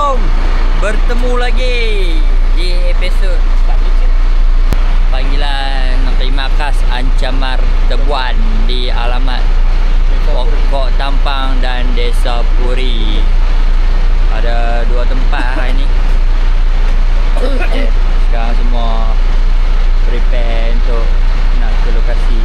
Assalamualaikum. Bertemu lagi di episod panggilan terima kasih Ancamar Tebuan di alamat Pokok Tampang dan Desa Puri. Ada dua tempat hari ni. Sekarang semua prepare untuk nak ke lokasi.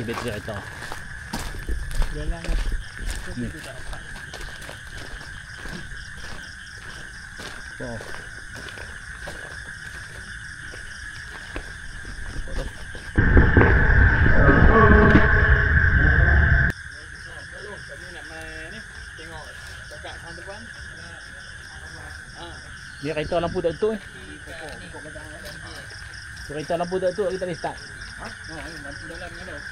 Bateri kereta. Jalan ni. Wow. Dia kereta lampu tak betul kereta lampu tak betul kita boleh start. Lampu dalam ni dah.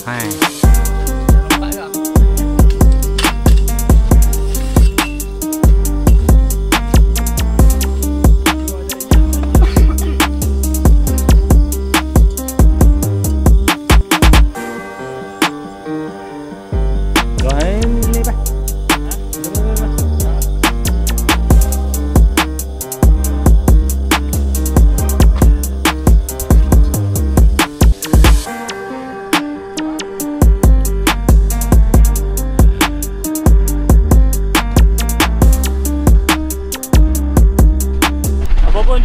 hai.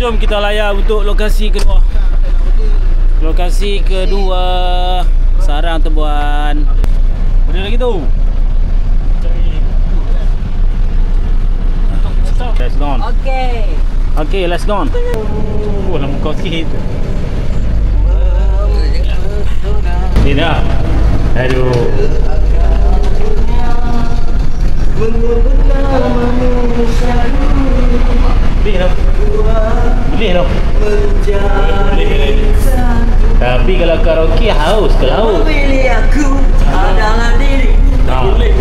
Jom kita layar untuk lokasi kedua. Lokasi kedua sarang tebuan. Mana lagi tu? Let's go on. Okay, let's go on. Oh, lama kau sikit. Ni dah. Aduh. Boleh tau. Boleh tau. Tapi kalau karaoke haus ke laut. Pilih aku adalah diri. Boleh.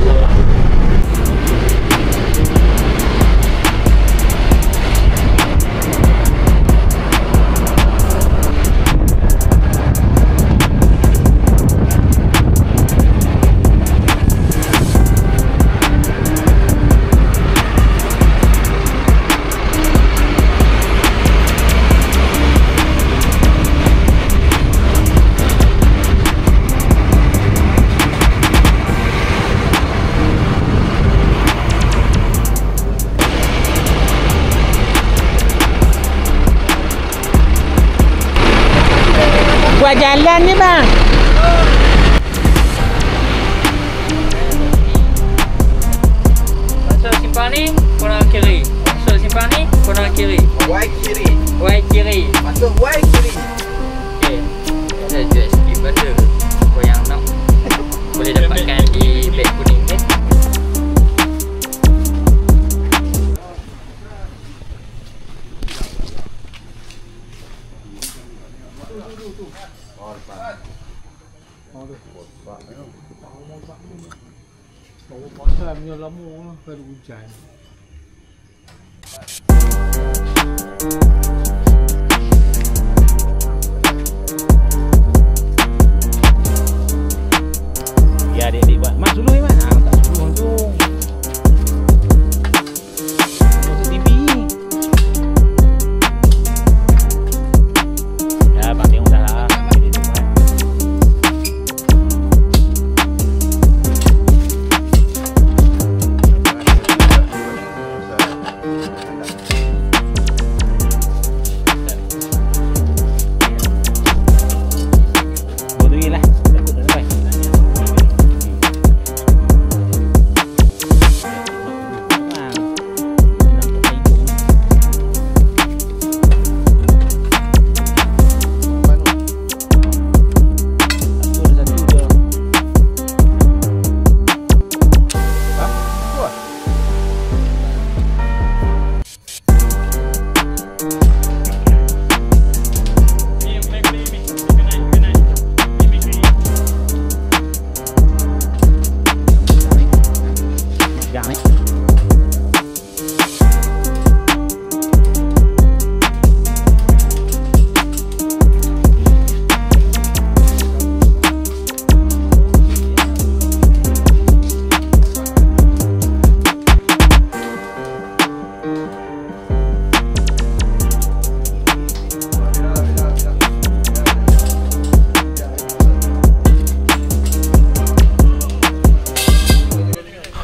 Buat jalan ni bang. Masuk simpang ni, korang kiri. Masuk simpang ni, korang kiri. Y kiri. Y kiri. Masuk Y kiri. Okey. Ada je skip ada. Kau yang nak boleh dapatkan di beg kuning ni. Pasal punya lama lah, baru hujan. Ya adik-adik buat. Mas dulu ni mas. Tak dulu tu. Masuk TV. Ya bang tengok dah lah.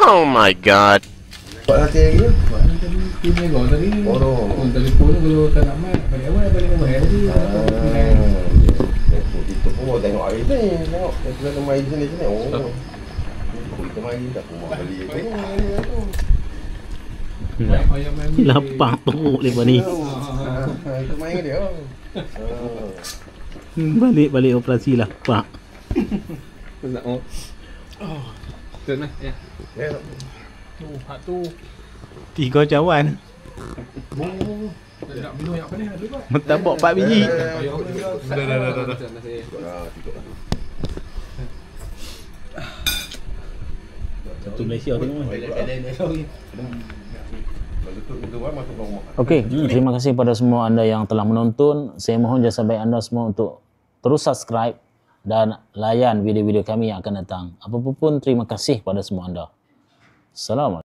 Oh my god. Buat nanti lagi tu. Buat nanti tadi. Tim nego tadi. Oh, telefon tu kalau tak nak mat. Balik awal balik rumah tadi. Itu pun tengok air ni. Tengok. Kita ada main sini. Oh. Kita main dah rumah beli tu. Lapang teruk lepas ni. Kita main dia. Balik operasi lapang. Nak oh. Betul lah. Ya. Tu, hak tu. 3 cawan. Oh. Nak minum yang apa ni? Ada tak? Mentabak 4 biji. Dah. Satu Malaysia tengok. Kalau tutup masuk rumah. Okey, terima kasih pada semua anda yang telah menonton. Saya mohon jasa baik anda semua untuk terus subscribe dan layan video-video kami yang akan datang. Apapun, terima kasih pada semua anda. Assalamualaikum.